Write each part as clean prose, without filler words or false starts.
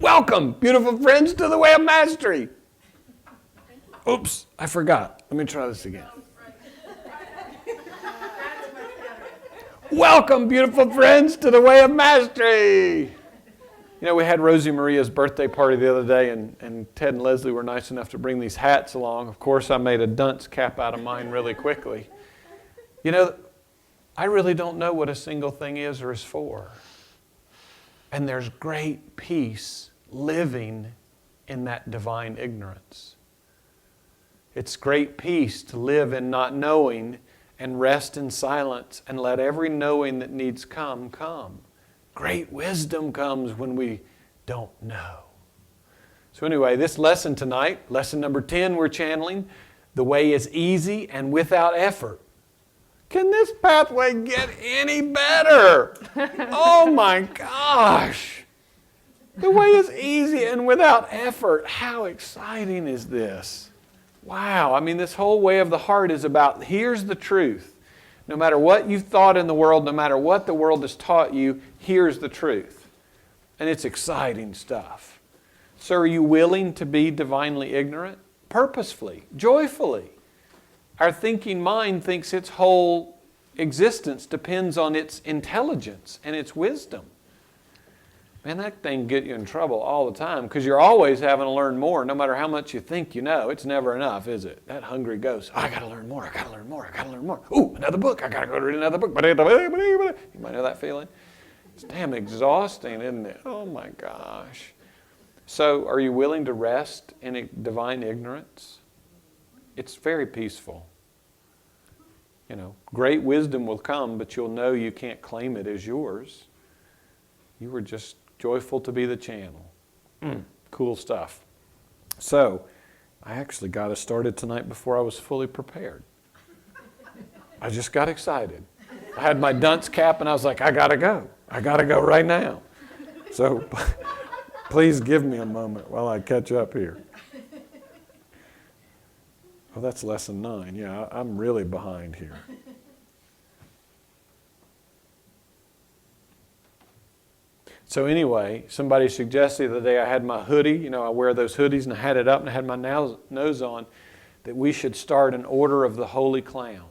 Welcome, beautiful friends, to the Way of Mastery. Oops, I forgot. Let me try this again. Welcome, beautiful friends, to the Way of Mastery. You know, we had Rosie Maria's birthday party the other day, and Ted and Leslie were nice enough to bring these hats along. Of course, I made a dunce cap out of mine really quickly. You know, I really don't know what a single thing is or is for. And there's great peace living in that divine ignorance. It's great peace to live in not knowing and rest in silence and let every knowing that needs come. Great wisdom comes when we don't know. So anyway, this lesson tonight, lesson number 10, we're channeling, the way is easy and without effort. Can this pathway get any better? Oh my gosh. The way is easy and without effort. How exciting is this? Wow. I mean, this whole way of the heart is about, here's the truth. No matter what you've thought in the world, no matter what the world has taught you, here's the truth. And it's exciting stuff. So are you willing to be divinely ignorant? Purposefully, joyfully. Our thinking mind thinks its whole existence depends on its intelligence and its wisdom. Man, that thing get you in trouble all the time because you're always having to learn more. No matter how much you think you know, it's never enough, is it? That hungry ghost, I got to learn more, I got to learn more, I got to learn more. Ooh, another book, I got to go read another book. You might know that feeling? It's damn exhausting, isn't it? Oh my gosh. So are you willing to rest in divine ignorance? It's very peaceful. You know, great wisdom will come, but you'll know you can't claim it as yours. You were just joyful to be the channel. Cool stuff. So, I actually got us started tonight before I was fully prepared. I just got excited. I had my dunce cap and I was like, I gotta go. I gotta go right now. So, please give me a moment while I catch up here. Oh, that's lesson 9. Yeah, I'm really behind here. So anyway, somebody suggested the other day I had my hoodie. You know, I wear those hoodies and I had it up and I had my nose on, that we should start an order of the Holy Clown.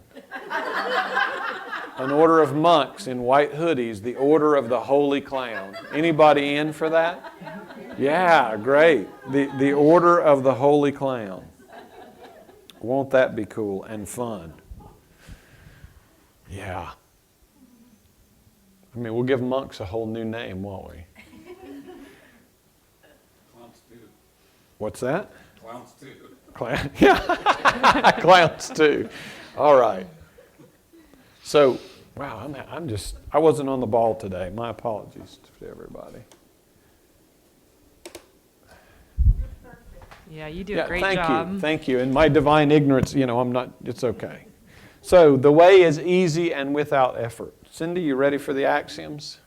An order of monks in white hoodies, the order of the Holy Clown. Anybody in for that? Yeah, great. The order of the Holy Clown. Won't that be cool and fun? Yeah. I mean, we'll give monks a whole new name, won't we? Clowns too. What's that? Clowns too. Yeah, clowns too. All right. So, wow, I wasn't on the ball today. My apologies to everybody. Yeah, you do a great job. Thank you. In my divine ignorance, you know, it's okay. So, the way is easy and without effort. Cindy, you ready for the axioms?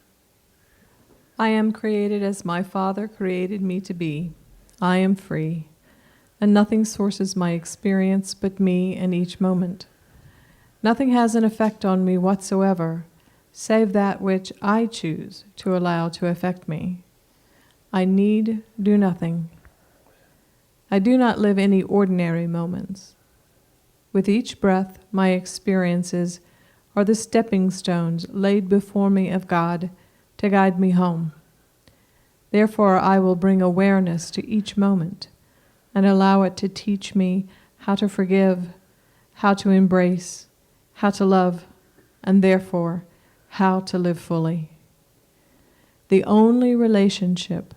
I am created as my Father created me to be. I am free, and nothing sources my experience but me in each moment. Nothing has an effect on me whatsoever, save that which I choose to allow to affect me. I need do nothing. I do not live any ordinary moments. With each breath, my experiences are the stepping stones laid before me of God to guide me home. Therefore, I will bring awareness to each moment and allow it to teach me how to forgive, how to embrace, how to love, and therefore, how to live fully. The only relationship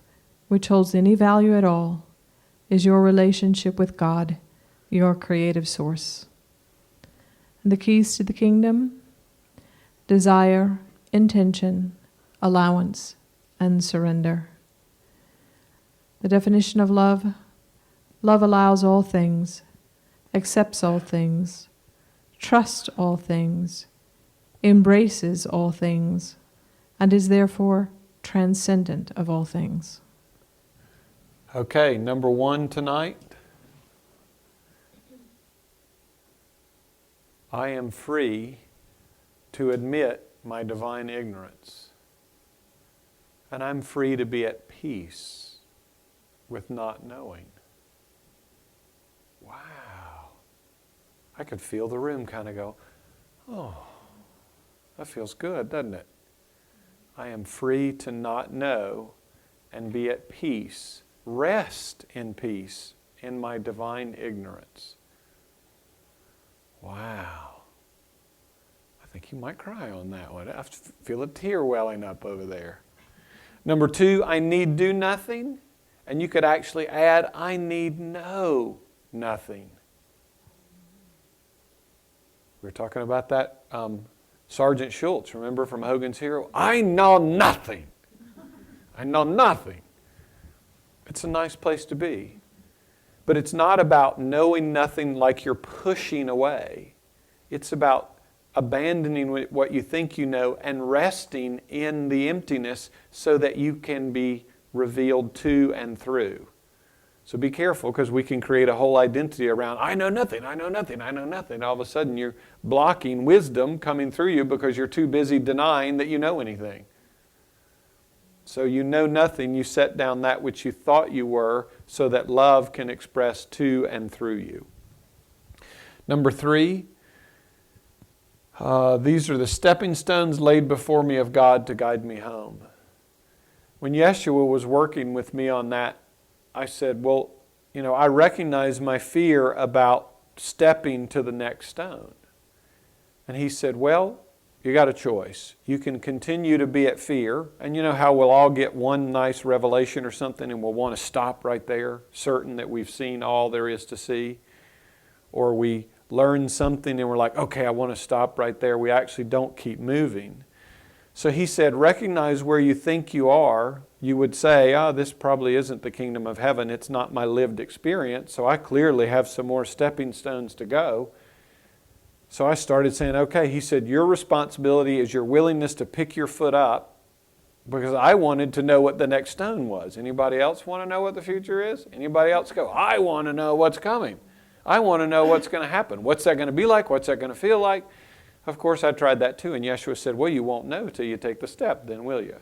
which holds any value at all is your relationship with God, your creative source. And the keys to the kingdom: desire, intention, allowance, and surrender. The definition of love: love allows all things, accepts all things, trusts all things, embraces all things, and is therefore transcendent of all things. Okay, number 1 tonight. I am free to admit my divine ignorance. And I'm free to be at peace with not knowing. Wow. I could feel the room kind of go, oh, that feels good, doesn't it? I am free to not know and be at peace, rest in peace in my divine ignorance. Wow. I think you might cry on that one. I feel a tear welling up over there. Number 2, I need do nothing. And you could actually add, I need know nothing. We were talking about that Sergeant Schultz, remember from Hogan's Hero? I know nothing. I know nothing. It's a nice place to be. But it's not about knowing nothing like you're pushing away. It's about abandoning what you think you know and resting in the emptiness so that you can be revealed to and through. So be careful, because we can create a whole identity around, I know nothing, I know nothing, I know nothing. All of a sudden you're blocking wisdom coming through you because you're too busy denying that you know anything. So you know nothing, you set down that which you thought you were so that love can express to and through you. Number 3, these are the stepping stones laid before me of God to guide me home. When Yeshua was working with me on that, I said, well, I recognize my fear about stepping to the next stone. And he said, well, you got a choice. You can continue to be at fear, and you know how we'll all get one nice revelation or something and we'll want to stop right there, certain that we've seen all there is to see. Or we learn something and we're like, okay, I want to stop right there. We actually don't keep moving. So he said, recognize where you think you are. You would say, this probably isn't the kingdom of heaven. It's not my lived experience. So I clearly have some more stepping stones to go. So I started saying, okay, he said, your responsibility is your willingness to pick your foot up, because I wanted to know what the next stone was. Anybody else want to know what the future is? Anybody else go, I want to know what's coming. I want to know what's going to happen. What's that going to be like? What's that going to feel like? Of course, I tried that too, and Yeshua said, well, you won't know till you take the step, then will you?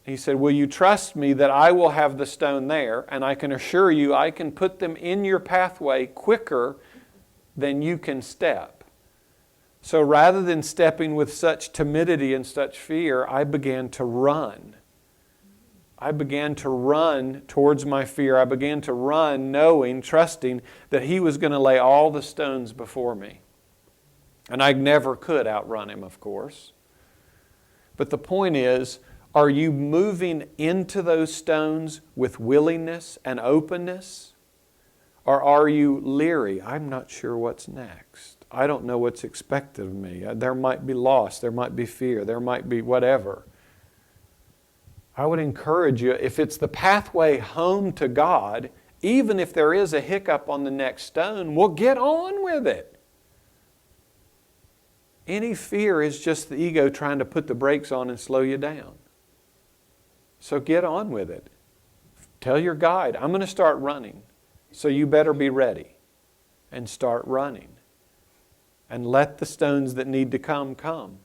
He said, will you trust me that I will have the stone there, and I can assure you I can put them in your pathway quicker than you can step. So rather than stepping with such timidity and such fear, I began to run. I began to run towards my fear. I began to run knowing, trusting that He was going to lay all the stones before me. And I never could outrun Him, of course. But the point is, are you moving into those stones with willingness and openness? Or are you leery? I'm not sure what's next. I don't know what's expected of me. There might be loss. There might be fear. There might be whatever. I would encourage you, if it's the pathway home to God, even if there is a hiccup on the next stone, well, get on with it. Any fear is just the ego trying to put the brakes on and slow you down. So get on with it. Tell your guide, I'm going to start running. So you better be ready and start running. And let the stones that need to come, come.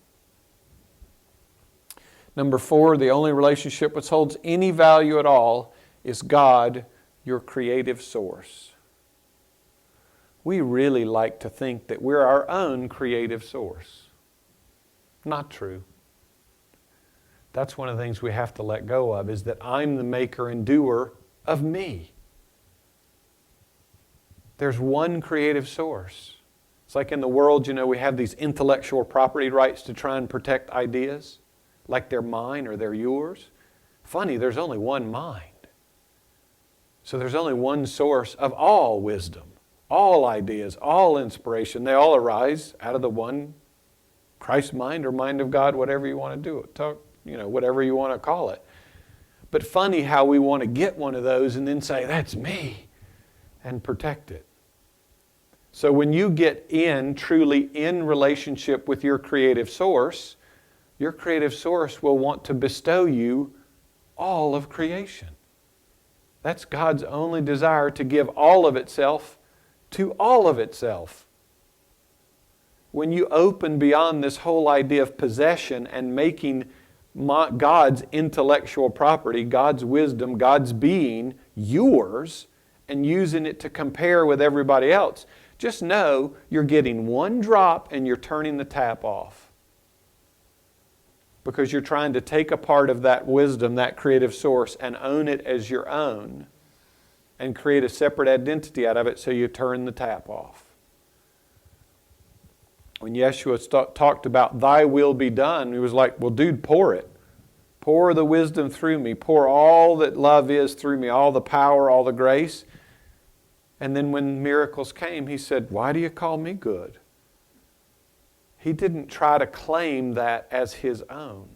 Number 4, the only relationship which holds any value at all is God, your creative source. We really like to think that we're our own creative source. Not true. That's one of the things we have to let go of, is that I'm the maker and doer of me. There's one creative source. It's like in the world, we have these intellectual property rights to try and protect ideas, like they're mine or they're yours. Funny, there's only one mind. So there's only one source of all wisdom, all ideas, all inspiration. They all arise out of the one Christ mind or mind of God, whatever you want to do it, whatever you want to call it. But funny how we want to get one of those and then say, that's me, and protect it. So when you get truly in relationship with your creative source will want to bestow you all of creation. That's God's only desire, to give all of itself to all of itself. When you open beyond this whole idea of possession and making God's intellectual property, God's wisdom, God's being, yours, and using it to compare with everybody else, just know you're getting one drop and you're turning the tap off. Because you're trying to take a part of that wisdom, that creative source, and own it as your own, and create a separate identity out of it, so you turn the tap off. When Yeshua talked about thy will be done, he was like, well, dude, pour it. Pour the wisdom through me. Pour all that love is through me, all the power, all the grace. And then when miracles came, he said, why do you call me good? He didn't try to claim that as his own.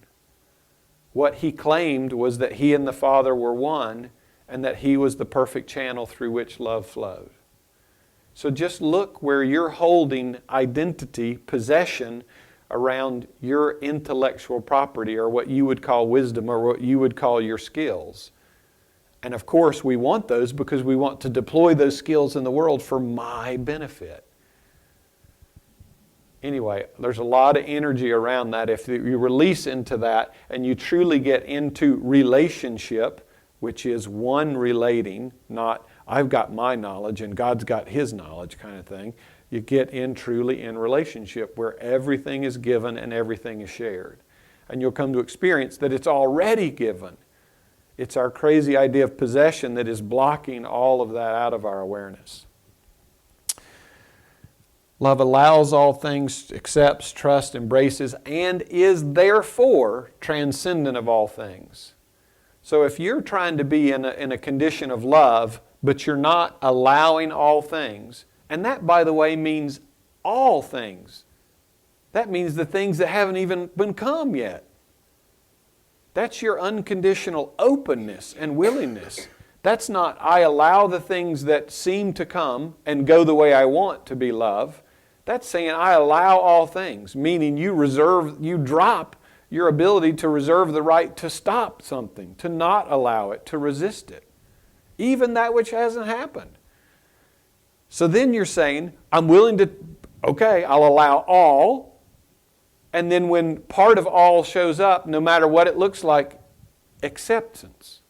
What he claimed was that he and the Father were one, and that he was the perfect channel through which love flowed. So just look where you're holding identity, possession around your intellectual property, or what you would call wisdom, or what you would call your skills. And of course we want those because we want to deploy those skills in the world for my benefit. Anyway, there's a lot of energy around that. If you release into that and you truly get into relationship, which is one relating, not I've got my knowledge and God's got his knowledge kind of thing. You get in truly in relationship where everything is given and everything is shared. And you'll come to experience that it's already given. It's our crazy idea of possession that is blocking all of that out of our awareness. Love allows all things, accepts, trusts, embraces, and is therefore transcendent of all things. So if you're trying to be in a condition of love, but you're not allowing all things, and that, by the way, means all things. That means the things that haven't even been come yet. That's your unconditional openness and willingness. That's not, I allow the things that seem to come and go the way I want to be love. That's saying I allow all things, meaning you drop your ability to reserve the right to stop something, to not allow it, to resist it. Even that which hasn't happened. So then you're saying, I'm willing to, okay, I'll allow all, and then when part of all shows up, no matter what it looks like, acceptance.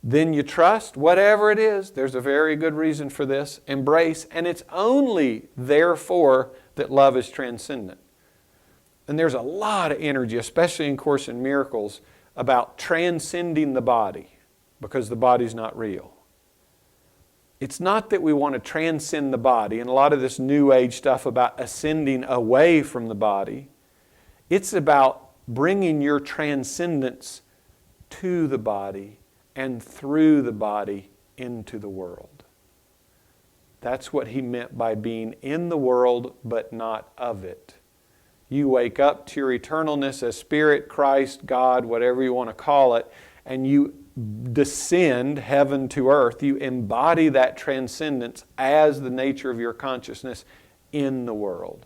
Then you trust, whatever it is, there's a very good reason for this, embrace, and it's only therefore that love is transcendent. And there's a lot of energy, especially in Course in Miracles, about transcending the body, because the body's not real. It's not that we want to transcend the body, and a lot of this New Age stuff about ascending away from the body. It's about bringing your transcendence to the body and through the body into the world. That's what he meant by being in the world but not of it. You wake up to your eternalness as Spirit, Christ, God, whatever you want to call it, and you descend heaven to earth. You embody that transcendence as the nature of your consciousness in the world.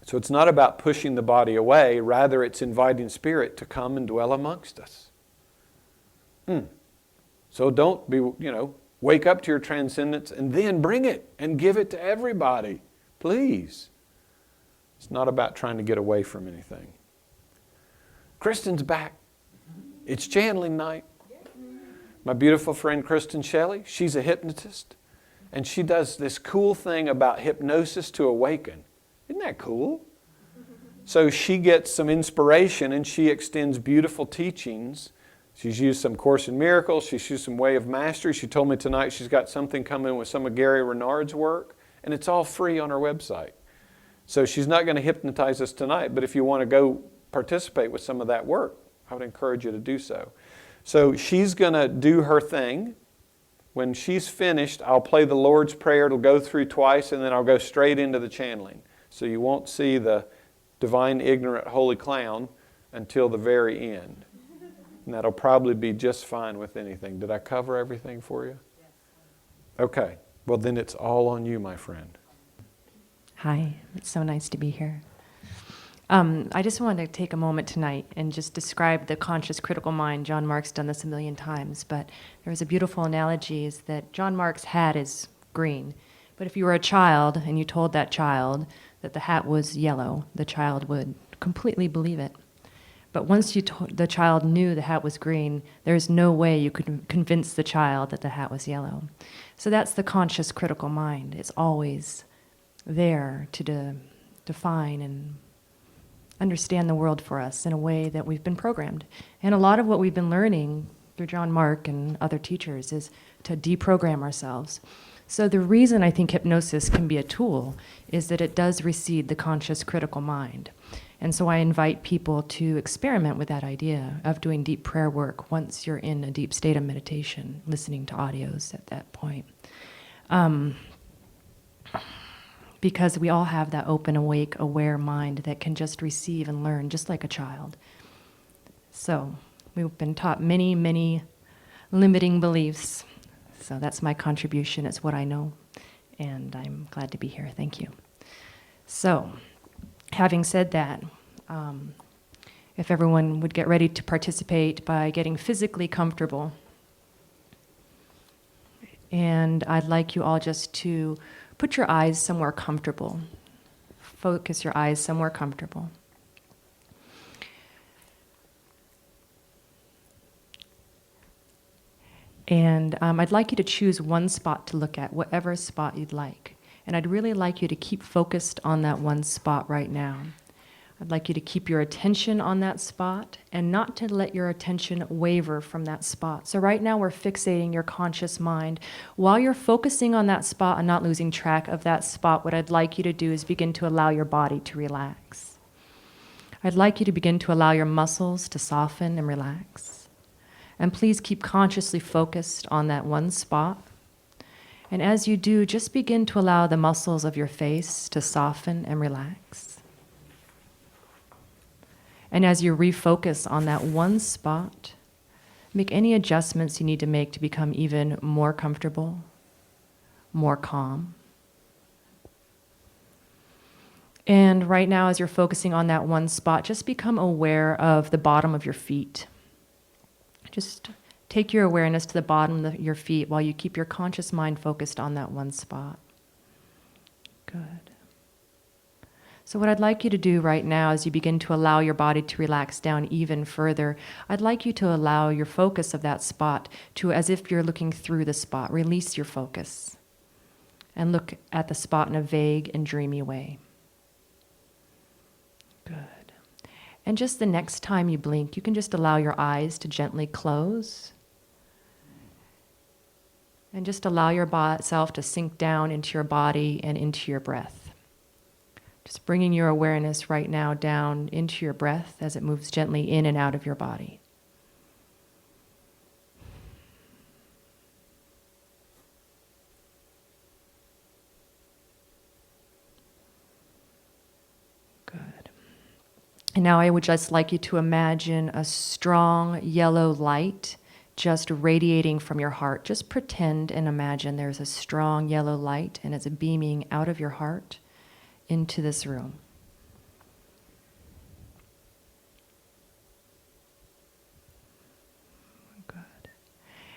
So it's not about pushing the body away, rather it's inviting Spirit to come and dwell amongst us. So don't be, wake up to your transcendence and then bring it and give it to everybody. Please. It's not about trying to get away from anything. Kristen's back. It's channeling night. My beautiful friend Kristen Shelley, she's a hypnotist. And she does this cool thing about hypnosis to awaken. Isn't that cool? So she gets some inspiration and she extends beautiful teachings. She's used some Course in Miracles. She's used some Way of Mastery. She told me tonight she's got something coming with some of Gary Renard's work. And it's all free on her website. So she's not going to hypnotize us tonight. But if you want to go participate with some of that work, I would encourage you to do so. So she's going to do her thing. When she's finished, I'll play the Lord's Prayer. It'll go through twice, and then I'll go straight into the channeling. So you won't see the divine, ignorant, holy clown until the very end. And that'll probably be just fine with anything. Did I cover everything for you? Yes. Okay. Well, then it's all on you, my friend. Hi. It's so nice to be here. I just wanted to take a moment tonight and just describe the conscious critical mind. John Mark's done this a million times, but there was a beautiful analogy is that John Mark's hat is green. But if you were a child and you told that child that the hat was yellow, the child would completely believe it. But once the child knew the hat was green, there's no way you could convince the child that the hat was yellow. So that's the conscious critical mind. It's always there to define and understand the world for us in a way that we've been programmed. And a lot of what we've been learning through John Mark and other teachers is to deprogram ourselves. So the reason I think hypnosis can be a tool is that it does reseed the conscious critical mind. And so I invite people to experiment with that idea of doing deep prayer work once you're in a deep state of meditation, listening to audios at that point. Because we all have that open, awake, aware mind that can just receive and learn just like a child. So we've been taught many, many limiting beliefs. So that's my contribution. It's what I know. And I'm glad to be here. Thank you. So, having said that, if everyone would get ready to participate by getting physically comfortable. And I'd like you all just to put your eyes somewhere comfortable. Focus your eyes somewhere comfortable. And I'd like you to choose one spot to look at, whatever spot you'd like. And I'd really like you to keep focused on that one spot right now. I'd like you to keep your attention on that spot and not to let your attention waver from that spot. So right now we're fixating your conscious mind. While you're focusing on that spot and not losing track of that spot, what I'd like you to do is begin to allow your body to relax. I'd like you to begin to allow your muscles to soften and relax. And please keep consciously focused on that one spot. And as you do, just begin to allow the muscles of your face to soften and relax. And as you refocus on that one spot, make any adjustments you need to make to become even more comfortable, more calm. And right now, as you're focusing on that one spot, just become aware of the bottom of your feet. Just take your awareness to the bottom of your feet while you keep your conscious mind focused on that one spot. Good. So what I'd like you to do right now as you begin to allow your body to relax down even further, I'd like you to allow your focus of that spot to, as if you're looking through the spot, release your focus and look at the spot in a vague and dreamy way. Good. And just the next time you blink, you can just allow your eyes to gently close and just allow yourself to sink down into your body and into your breath. Just bringing your awareness right now down into your breath as it moves gently in and out of your body. Good. And now I would just like you to imagine a strong yellow light just radiating from your heart. Just pretend and imagine there's a strong yellow light and it's beaming out of your heart into this room. Good.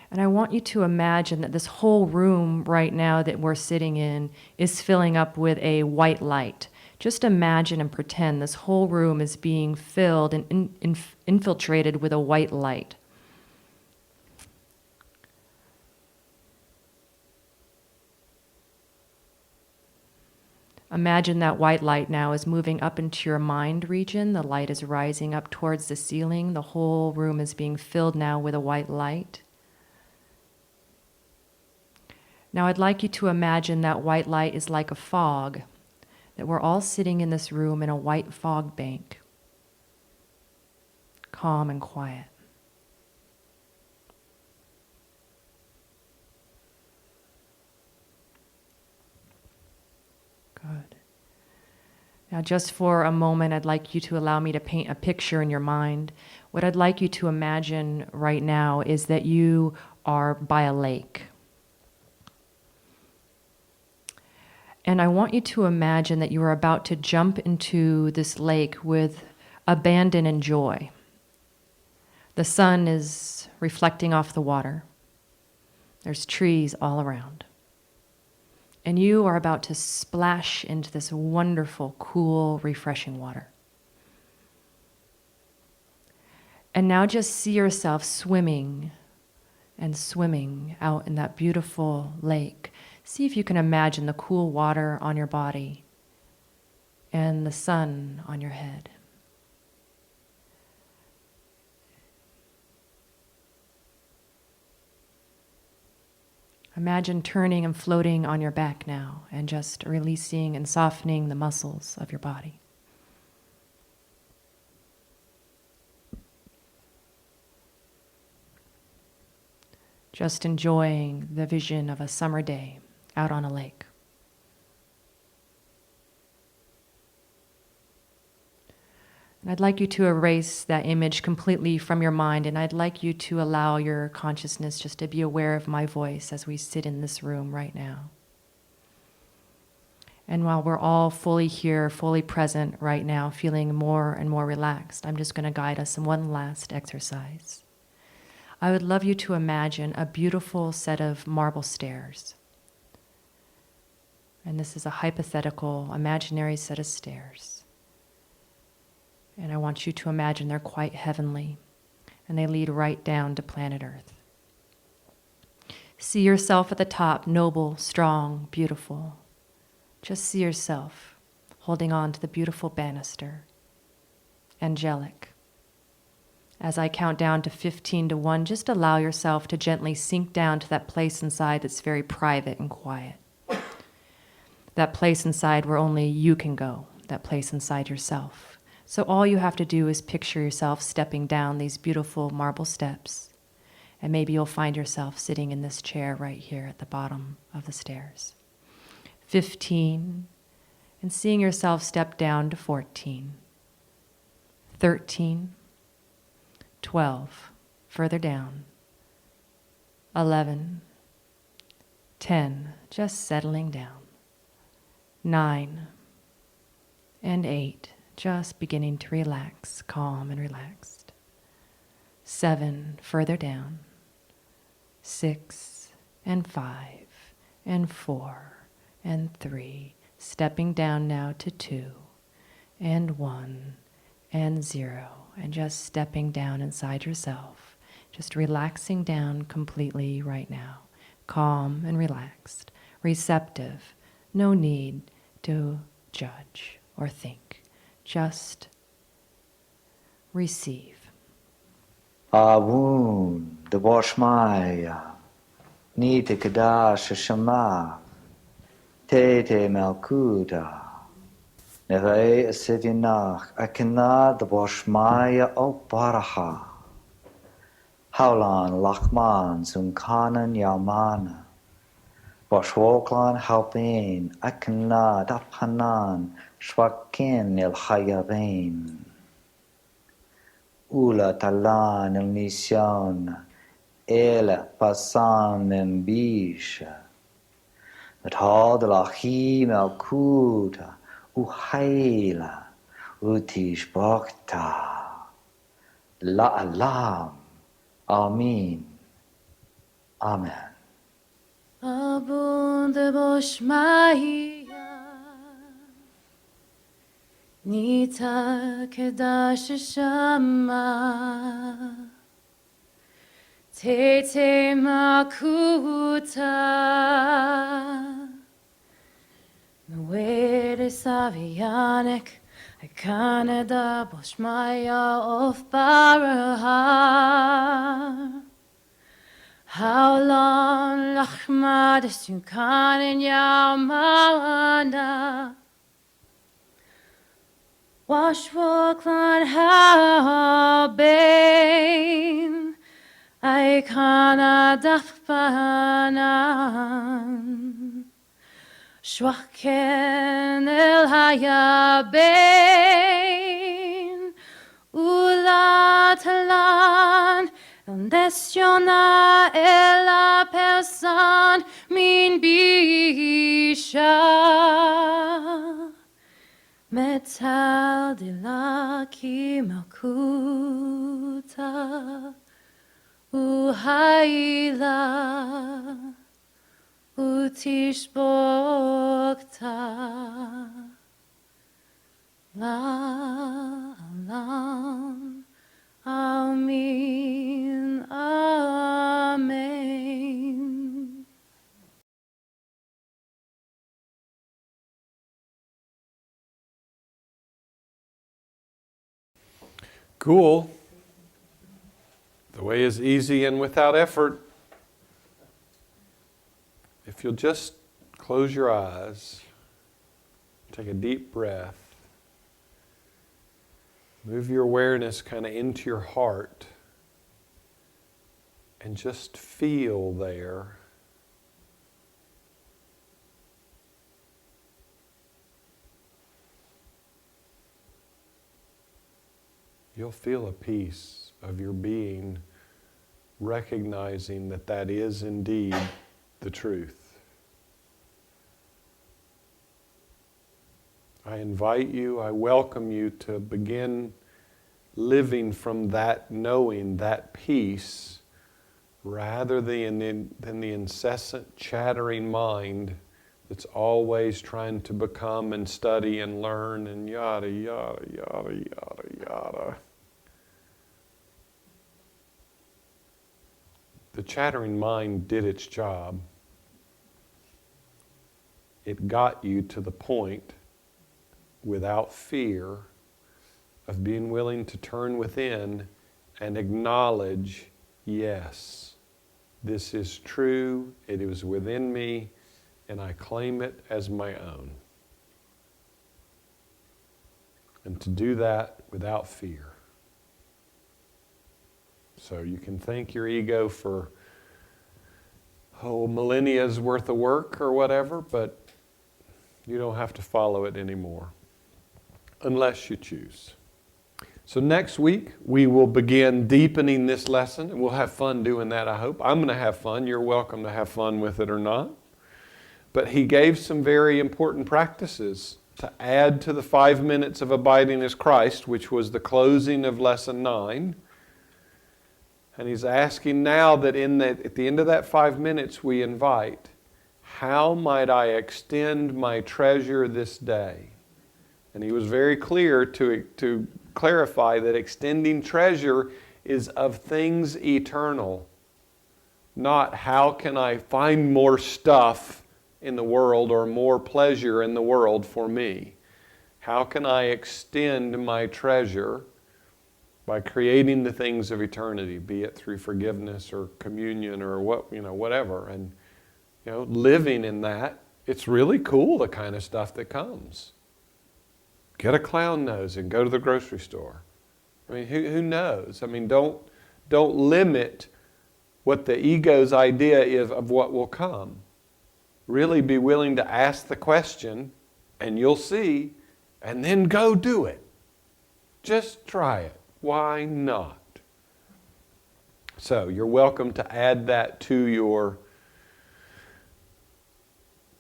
And I want you to imagine that this whole room right now that we're sitting in is filling up with a white light. Just imagine and pretend this whole room is being filled and infiltrated with a white light. Imagine that white light now is moving up into your mind region. The light is rising up towards the ceiling. The whole room is being filled now with a white light. Now I'd like you to imagine that white light is like a fog, that we're all sitting in this room in a white fog bank, calm and quiet. Good. Now, just for a moment, I'd like you to allow me to paint a picture in your mind. What I'd like you to imagine right now is that you are by a lake. And I want you to imagine that you are about to jump into this lake with abandon and joy. The sun is reflecting off the water. There's trees all around. And you are about to splash into this wonderful, cool, refreshing water. And now just see yourself swimming and swimming out in that beautiful lake. See if you can imagine the cool water on your body and the sun on your head. Imagine turning and floating on your back now and just releasing and softening the muscles of your body. Just enjoying the vision of a summer day out on a lake. And I'd like you to erase that image completely from your mind, and I'd like you to allow your consciousness just to be aware of my voice as we sit in this room right now. And while we're all fully here, fully present right now, feeling more and more relaxed, I'm just going to guide us in one last exercise. I would love you to imagine a beautiful set of marble stairs. And this is a hypothetical, imaginary set of stairs. And I want you to imagine they're quite heavenly, and they lead right down to planet Earth. See yourself at the top, noble, strong, beautiful. Just see yourself holding on to the beautiful banister, angelic. As I count down to 15 to 1, just allow yourself to gently sink down to that place inside that's very private and quiet. That place inside where only you can go, that place inside yourself. So all you have to do is picture yourself stepping down these beautiful marble steps, and maybe you'll find yourself sitting in this chair right here at the bottom of the stairs. 15, and seeing yourself step down to 14. 13, 12, further down. 11, 10, just settling down. 9, and 8, just beginning to relax, calm and relaxed. 7, further down. 6, and 5, and 4, and 3, stepping down now to 2, and 1, and 0, and just stepping down inside yourself, just relaxing down completely right now, calm and relaxed, receptive, no need to judge or think, just receive. WOM, the Boshmaya, Nita Kadash Shama, Tete Malkuda, Neve Sivinach, Akina, the Boshmaya, O Baraha, Haulan, Lachman, Zunkanan, Yamana, Boshwoklan, Halpin, Akina, Daphanan, Shwakin, Il Hayabain. Ula talan el mission, el pasan membisha. Met hal de lachim el kuta, uhaila, utish bhakta. La alam, amin, amen. Abunde boshmaya Nita kedash shama Tete makuta Nwere savianek Kanada boshmaya of Baraha How long lachmad sunkan yamana Washwoklan habein Aikana dafbanan Shwaken el hayabein Ula talan Destiona e la person min bisha Metal de la kimakuta Uhaila Utishbokta La alam Amin Cool. The way is easy and without effort. If you'll just close your eyes, take a deep breath, move your awareness kind of into your heart, and just feel there. You'll feel a piece of your being recognizing that that is indeed the truth. I invite you, I welcome you to begin living from that knowing, that peace, rather than the incessant chattering mind that's always trying to become and study and learn and yada, yada, yada, yada, yada. The chattering mind did its job. It got you to the point, without fear, of being willing to turn within and acknowledge, yes, this is true, it is within me, and I claim it as my own. And to do that without fear. So you can thank your ego for millennia's worth of work or whatever, but you don't have to follow it anymore, unless you choose. So next week, we will begin deepening this lesson, and we'll have fun doing that, I hope. I'm going to have fun. You're welcome to have fun with it or not. But he gave some very important practices to add to the 5 minutes of abiding as Christ, which was the closing of lesson 9. And he's asking now that at the end of that 5 minutes we invite, how might I extend my treasure this day? And he was very clear to clarify that extending treasure is of things eternal, not how can I find more stuff in the world or more pleasure in the world for me. How can I extend my treasure by creating the things of eternity, be it through forgiveness or communion or whatever, and living in that. It's really cool, the kind of stuff that comes. Get a clown nose and go to the grocery store. I mean, who knows? I mean, don't limit what the ego's idea is of what will come. Really be willing to ask the question, and you'll see, and then go do it. Just try it. Why not? So you're welcome to add that to your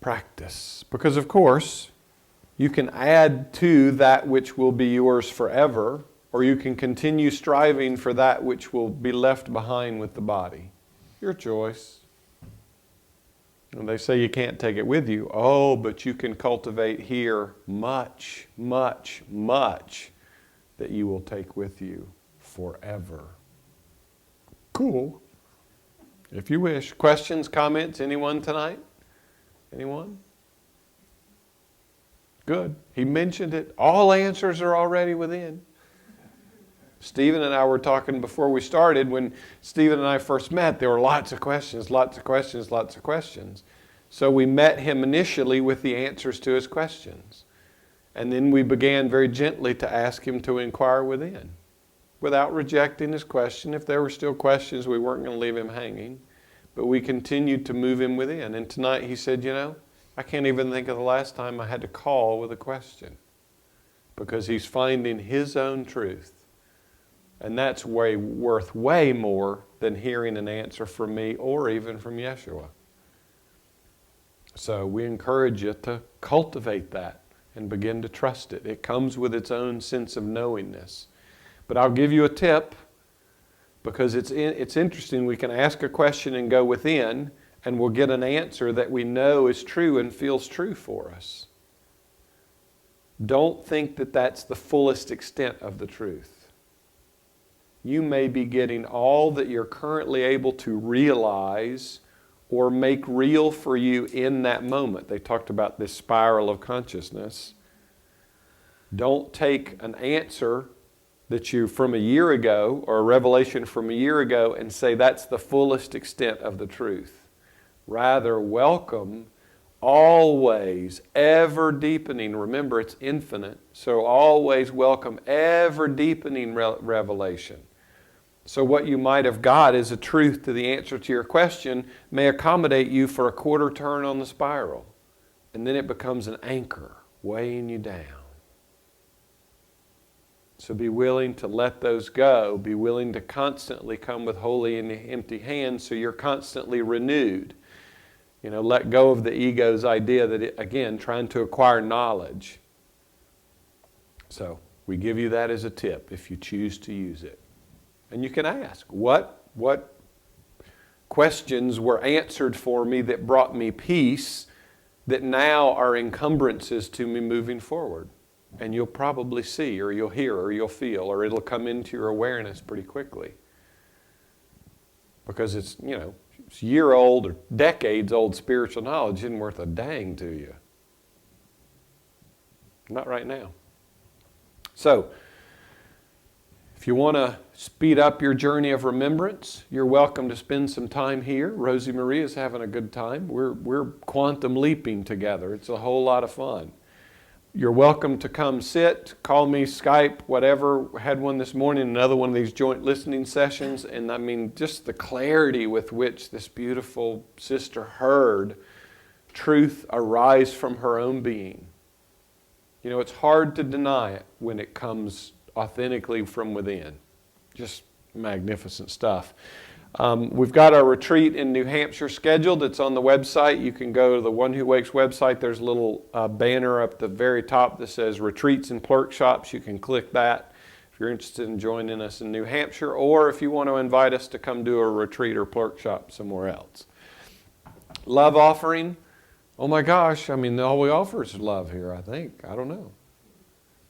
practice. Because of course, you can add to that which will be yours forever, or you can continue striving for that which will be left behind with the body. Your choice. And they say you can't take it with you. Oh, but you can cultivate here much, much, much that you will take with you forever. Cool. If you wish. Questions, comments, anyone tonight? Anyone? Good. He mentioned it. All answers are already within. Stephen and I were talking before we started. When Stephen and I first met, there were lots of questions, lots of questions, lots of questions. So we met him initially with the answers to his questions. And then we began very gently to ask him to inquire within, without rejecting his question. If there were still questions, we weren't going to leave him hanging. But we continued to move him within. And tonight he said, I can't even think of the last time I had to call with a question. Because he's finding his own truth. And that's worth way more than hearing an answer from me or even from Yeshua. So we encourage you to cultivate that and begin to trust it. It comes with its own sense of knowingness. But I'll give you a tip, because it's interesting. We can ask a question and go within, and we'll get an answer that we know is true and feels true for us. Don't think that that's the fullest extent of the truth. You may be getting all that you're currently able to realize or make real for you in that moment. They talked about this spiral of consciousness. Don't take an answer that you from a year ago or a revelation from a year ago and say that's the fullest extent of the truth. Rather, welcome always ever deepening. Remember, it's infinite, so always welcome ever deepening revelation. So what you might have got as a truth to the answer to your question may accommodate you for a quarter turn on the spiral. And then it becomes an anchor weighing you down. So be willing to let those go. Be willing to constantly come with holy and empty hands so you're constantly renewed. Let go of the ego's idea that, again, trying to acquire knowledge. So we give you that as a tip if you choose to use it. And you can ask, what questions were answered for me that brought me peace that now are encumbrances to me moving forward? And you'll probably see, or you'll hear, or you'll feel, or it'll come into your awareness pretty quickly. Because it's, it's year-old or decades-old spiritual knowledge isn't worth a dang to you. Not right now. So, if you want to speed up your journey of remembrance, you're welcome to spend some time here. Rosie Marie is having a good time. We're quantum leaping together. It's a whole lot of fun. You're welcome to come sit, call me, Skype, whatever. Had one this morning, another one of these joint listening sessions. And I mean, just the clarity with which this beautiful sister heard truth arise from her own being. It's hard to deny it when it comes authentically from within. Just magnificent stuff. We've got our retreat in New Hampshire scheduled. It's on the website. You can go to the One Who Wakes website. There's a little banner up the very top that says Retreats and Workshops. You can click that if you're interested in joining us in New Hampshire, or if you want to invite us to come do a retreat or workshop somewhere else. Love offering. Oh my gosh, all we offer is love here, I think. I don't know.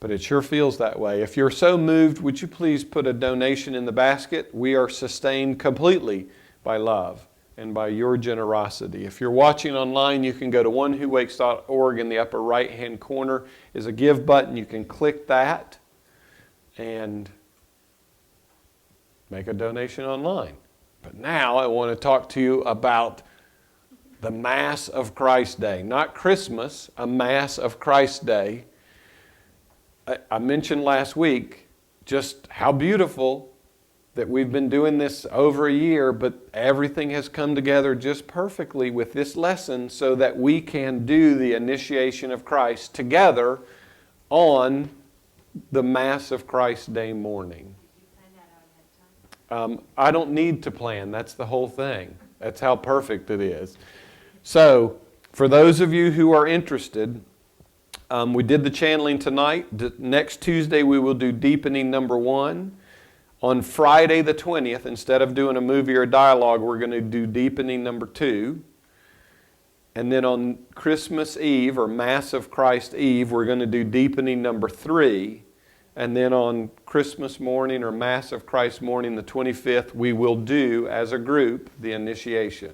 But it sure feels that way. If you're so moved, would you please put a donation in the basket? We are sustained completely by love and by your generosity. If you're watching online, you can go to onewhowakes.org. In the upper right-hand corner is a give button. You can click that and make a donation online. But now I want to talk to you about the Mass of Christ Day. Not Christmas, a Mass of Christ Day. I mentioned last week just how beautiful that we've been doing this over a year, but everything has come together just perfectly with this lesson so that we can do the initiation of Christ together on the Mass of Christ Day morning. I don't need to plan. That's the whole thing. That's how perfect it is. So, for those of you who are interested, we did the channeling tonight. Next Tuesday we will do deepening number 1. On Friday the 20th, instead of doing a movie or dialogue, we're going to do deepening number 2. And then on Christmas Eve, or Mass of Christ Eve, we're going to do deepening number 3. And then on Christmas morning, or Mass of Christ morning, the 25th, we will do, as a group, the initiation.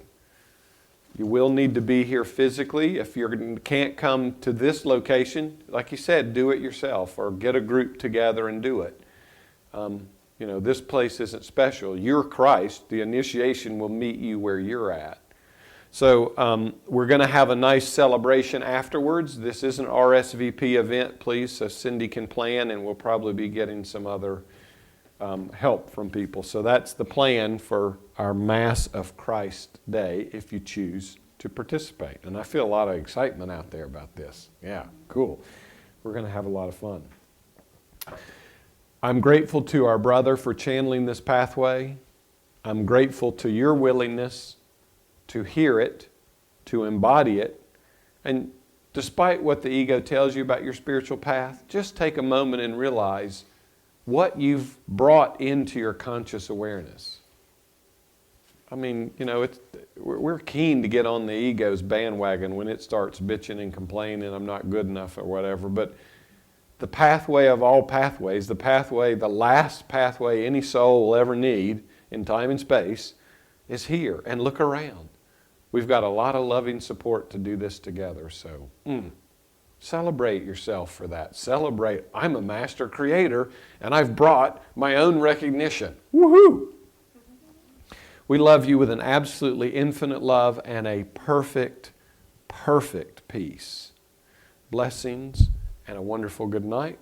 You will need to be here physically. If you can't come to this location, like you said, do it yourself or get a group together and do it. This place isn't special. You're Christ. The initiation will meet you where you're at. So we're going to have a nice celebration afterwards. This is an RSVP event, please, so Cindy can plan, and we'll probably be getting some other help from people. So that's the plan for our Mass of Christ Day if you choose to participate. And I feel a lot of excitement out there about this. Yeah, cool. We're going to have a lot of fun. I'm grateful to our brother for channeling this pathway. I'm grateful to your willingness to hear it, to embody it. And despite what the ego tells you about your spiritual path, just take a moment and realize what you've brought into your conscious awareness. We're keen to get on the ego's bandwagon when it starts bitching and complaining, I'm not good enough or whatever. But the pathway of all pathways, the last pathway any soul will ever need in time and space, is here. And look around. We've got a lot of loving support to do this together. So Celebrate yourself for that. Celebrate, I'm a master creator and I've brought my own recognition. Woohoo! We love you with an absolutely infinite love and a perfect, perfect peace. Blessings and a wonderful good night.